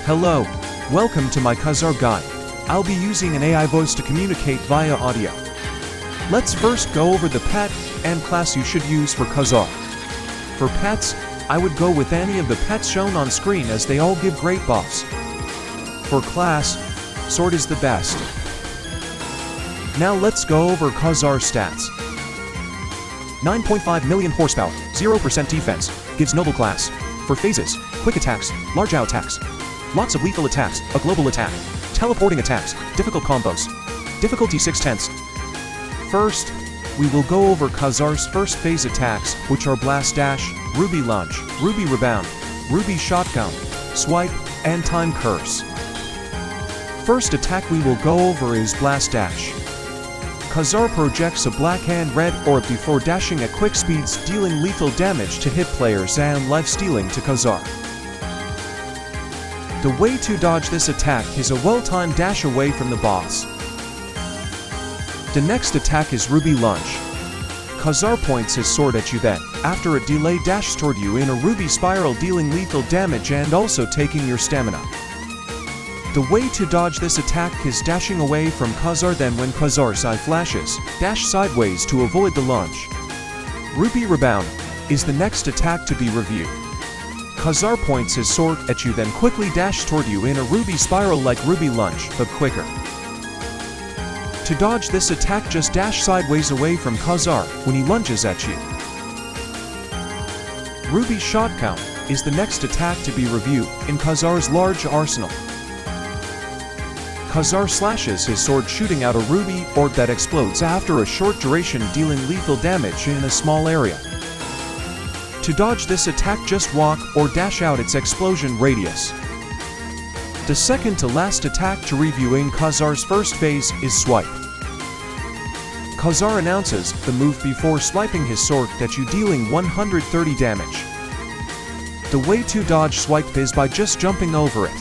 Hello, welcome to my Cazar guide. I'll be using an AI voice to communicate via audio. Let's first go over the pet and class you should use for Cazar. For pets, I would go with any of the pets shown on screen as they all give great buffs. For class, Sword is the best. Now let's go over Cazar stats. 9.5 million horsepower, 0% defense, gives noble class. For phases, quick attacks, large out attacks, lots of lethal attacks, a global attack, teleporting attacks, difficult combos. Difficulty 6/10. First, we will go over Cazar's first phase attacks, which are Blast Dash, Ruby Lunge, Ruby Rebound, Ruby Shotgun, Swipe, and Time Curse. First attack we will go over is Blast Dash. Cazar projects a black and red orb before dashing at quick speeds, dealing lethal damage to hit players and life-stealing to Cazar. The way to dodge this attack is a well-timed dash away from the boss. The next attack is Ruby Lunge. Cazar points his sword at you then, after a delay dashes toward you in a ruby spiral, dealing lethal damage and also taking your stamina. The way to dodge this attack is dashing away from Cazar, then when Cazar's eye flashes, dash sideways to avoid the lunge. Ruby Rebound is the next attack to be reviewed. Cazar points his sword at you then quickly dashes toward you in a ruby spiral like Ruby Lunge, but quicker. To dodge this attack, just dash sideways away from Cazar when he lunges at you. Ruby Shotgun is the next attack to be reviewed in Cazar's large arsenal. Cazar slashes his sword, shooting out a ruby orb that explodes after a short duration, dealing lethal damage in a small area. To dodge this attack, just walk or dash out its explosion radius. The second to last attack to review in Cazar's first phase is Swipe. Cazar announces the move before swiping his sword at you, dealing 130 damage. The way to dodge Swipe is by just jumping over it.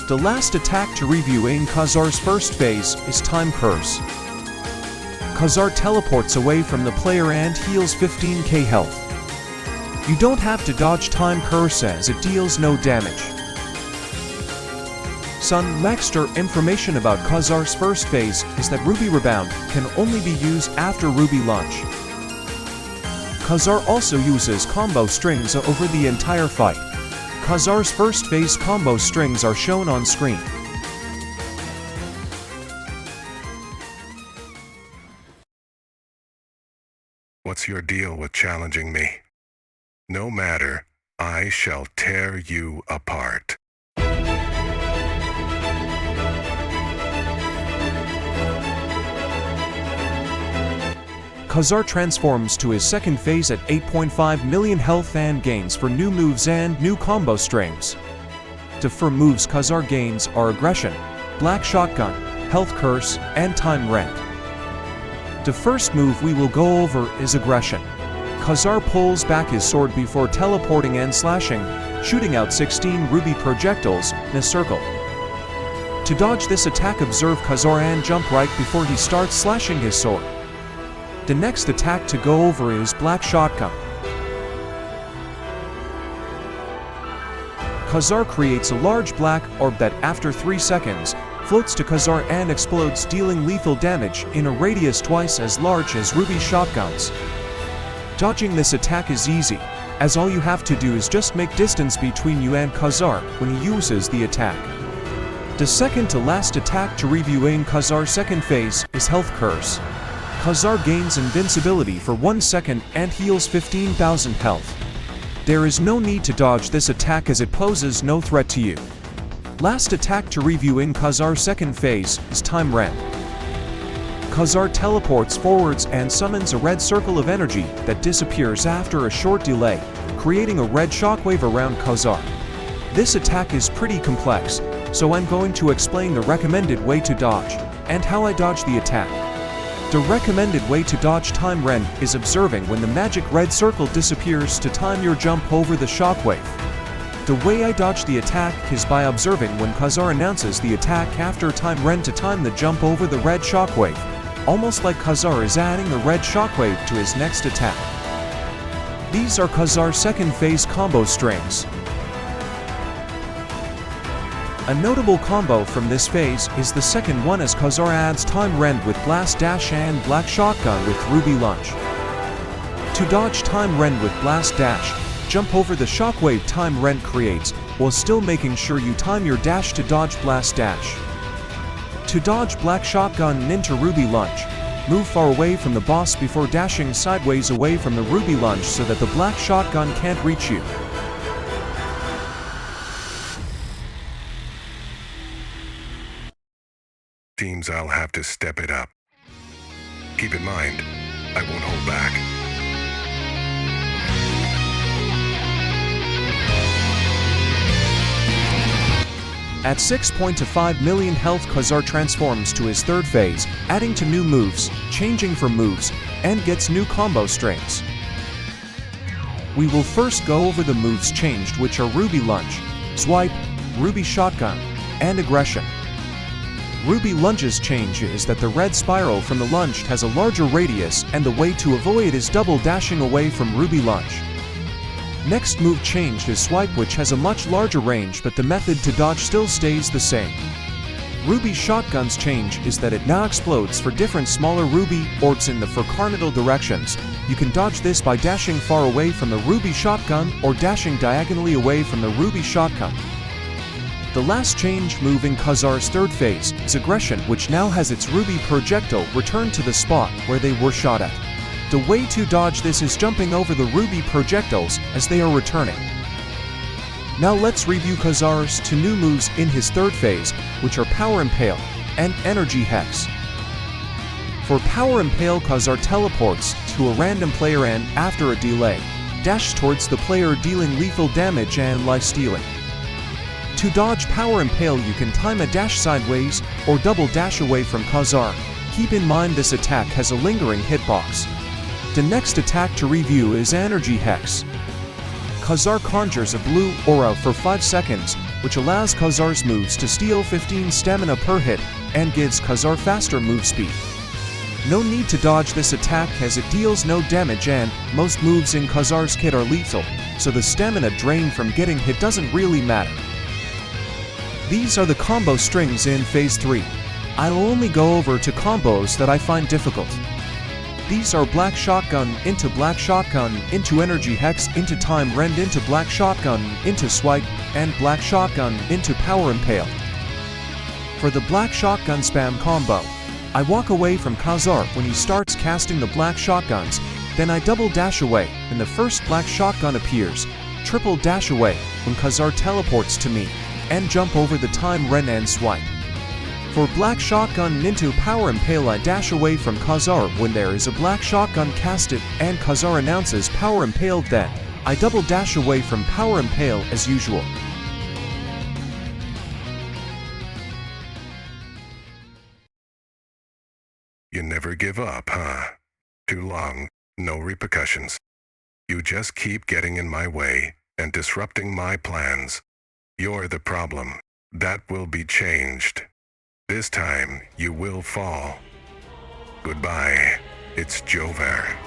The last attack to review in Cazar's first phase is Time Curse. Cazar teleports away from the player and heals 15k health. You don't have to dodge Time Curse as it deals no damage. Some extra information about Cazar's first phase is that Ruby Rebound can only be used after Ruby Lunge. Cazar also uses combo strings over the entire fight. Cazar's first phase combo strings are shown on screen. What's your deal with challenging me? No matter, I shall tear you apart. Cazar transforms to his second phase at 8.5 million health and gains for new moves and new combo strings. The 4 moves Cazar gains are Aggression, Black Shotgun, Health Curse, and Time Rent. The first move we will go over is Aggression. Cazar pulls back his sword before teleporting and slashing, shooting out 16 ruby projectiles in a circle. To dodge this attack, observe Cazar and jump right before he starts slashing his sword. The next attack to go over is Black Shotgun. Cazar creates a large black orb that after 3 seconds floats to Cazar and explodes, dealing lethal damage in a radius twice as large as Ruby Shotguns. Dodging this attack is easy, as all you have to do is just make distance between you and Cazar when he uses the attack. The second to last attack to review in Cazar's second phase is Health Curse. Cazar gains invincibility for 1 second and heals 15,000 health. There is no need to dodge this attack as it poses no threat to you. Last attack to review in Cazar's second phase is Time Rent. Cazar teleports forwards and summons a red circle of energy that disappears after a short delay, creating a red shockwave around Cazar. This attack is pretty complex, so I'm going to explain the recommended way to dodge, and how I dodge the attack. The recommended way to dodge Time Rent is observing when the magic red circle disappears to time your jump over the shockwave. The way I dodge the attack is by observing when Cazar announces the attack after Time Rent to time the jump over the red shockwave, almost like Cazar is adding the red shockwave to his next attack. These are Cazar's second phase combo strings. A notable combo from this phase is the second one as Cazar adds Time Rend with Blast Dash and Black Shotgun with Ruby Lunge. To dodge Time Rend with Blast Dash, jump over the shockwave Time Rend creates, while still making sure you time your dash to dodge Blast Dash. To dodge Black Shotgun into Ruby Lunge, move far away from the boss before dashing sideways away from the Ruby Lunge so that the Black Shotgun can't reach you. Seems I'll have to step it up. Keep in mind, I won't hold back. At 6.25 million health, Cazar transforms to his third phase, adding to new moves, changing for moves, and gets new combo strings. We will first go over the moves changed, which are Ruby Lunge, Swipe, Ruby Shotgun, and Aggression. Ruby Lunge's change is that the red spiral from the lunge has a larger radius, and the way to avoid it is double dashing away from Ruby Lunge. Next move changed is Swipe, which has a much larger range, but the method to dodge still stays the same. Ruby Shotgun's change is that it now explodes for different smaller Ruby orbs in the four cardinal directions. You can dodge this by dashing far away from the Ruby Shotgun or dashing diagonally away from the Ruby Shotgun. The last change move in Cazar's third phase is Aggression, which now has its Ruby projectile return to the spot where they were shot at. The way to dodge this is jumping over the Ruby projectiles as they are returning. Now let's review Cazar's two new moves in his third phase, which are Power Impale and Energy Hex. For Power Impale, Cazar teleports to a random player and, after a delay, dashes towards the player, dealing lethal damage and life-stealing. To dodge Power Impale, you can time a dash sideways or double dash away from Cazar. Keep in mind this attack has a lingering hitbox. The next attack to review is Energy Hex. Cazar conjures a blue aura for 5 seconds, which allows Cazar's moves to steal 15 stamina per hit and gives Cazar faster move speed. No need to dodge this attack as it deals no damage and most moves in Cazar's kit are lethal, so the stamina drain from getting hit doesn't really matter. These are the combo strings in Phase 3. I'll only go over to combos that I find difficult. These are Black Shotgun into Energy Hex into Time Rend into Black Shotgun into Swipe, and Black Shotgun into Power Impale. For the Black Shotgun spam combo, I walk away from Cazar when he starts casting the Black Shotguns, then I double dash away when the first Black Shotgun appears, triple dash away when Cazar teleports to me, and jump over the Time Rend and Swipe. For Black Shotgun into Power Impale, I dash away from Cazar when there is a Black Shotgun casted and Cazar announces Power Impaled, then I double dash away from Power Impale as usual. You never give up, huh? Too long, no repercussions. You just keep getting in my way and disrupting my plans. You're the problem. That will be changed. This time, you will fall. Goodbye. It's Jover.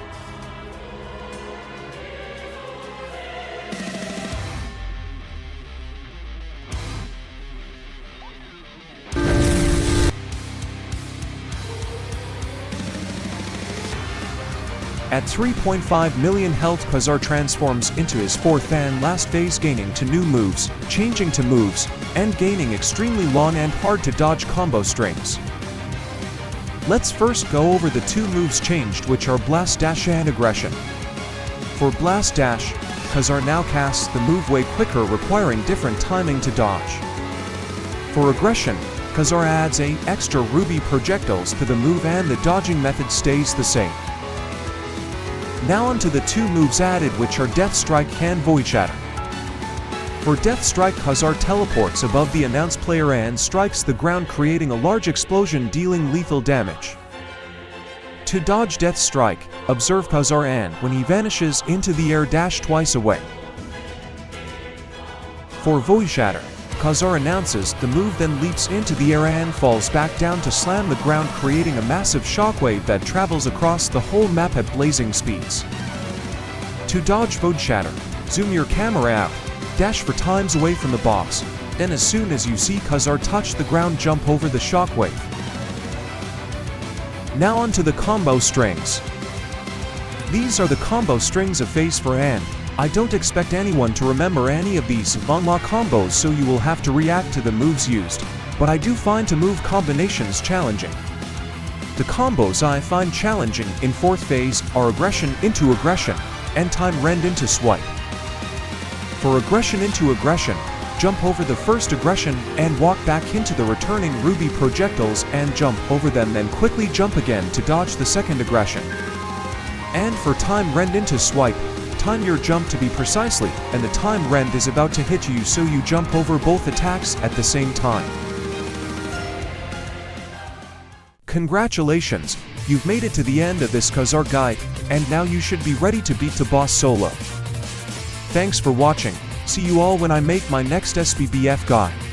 At 3.5 million health, Cazar transforms into his fourth and last phase, gaining to new moves, changing to moves, and gaining extremely long and hard to dodge combo strings. Let's first go over the two moves changed, which are Blast Dash and Aggression. For Blast Dash, Cazar now casts the move way quicker, requiring different timing to dodge. For Aggression, Cazar adds extra Ruby projectiles to the move and the dodging method stays the same. Now onto the two moves added, which are Death Strike and Void Shatter. For Death Strike, Cazar teleports above the announced player and strikes the ground, creating a large explosion dealing lethal damage. To dodge Death Strike, observe Cazar and when he vanishes into the air, dash twice away. For Void Shatter, Cazar announces the move, then leaps into the air and falls back down to slam the ground, creating a massive shockwave that travels across the whole map at blazing speeds. To dodge Void Shatter, zoom your camera out, dash for times away from the boss, Then as soon as you see Cazar touch the ground, jump over the shockwave. Now onto the combo strings. These are the combo strings of phase 4 and I don't expect anyone to remember any of these unlock combos, so you will have to react to the moves used, but I do find to move combinations challenging. The combos I find challenging in 4th phase are aggression into aggression and time rend into swipe. For aggression into aggression, jump over the first aggression and walk back into the returning ruby projectiles and jump over them, then quickly jump again to dodge the second aggression. And for time rend into swipe, time your jump to be precisely, and the time rend is about to hit you, so you jump over both attacks at the same time. Congratulations, you've made it to the end of this Cazar guide, and now you should be ready to beat the boss solo. Thanks for watching, see you all when I make my next SBBF guide.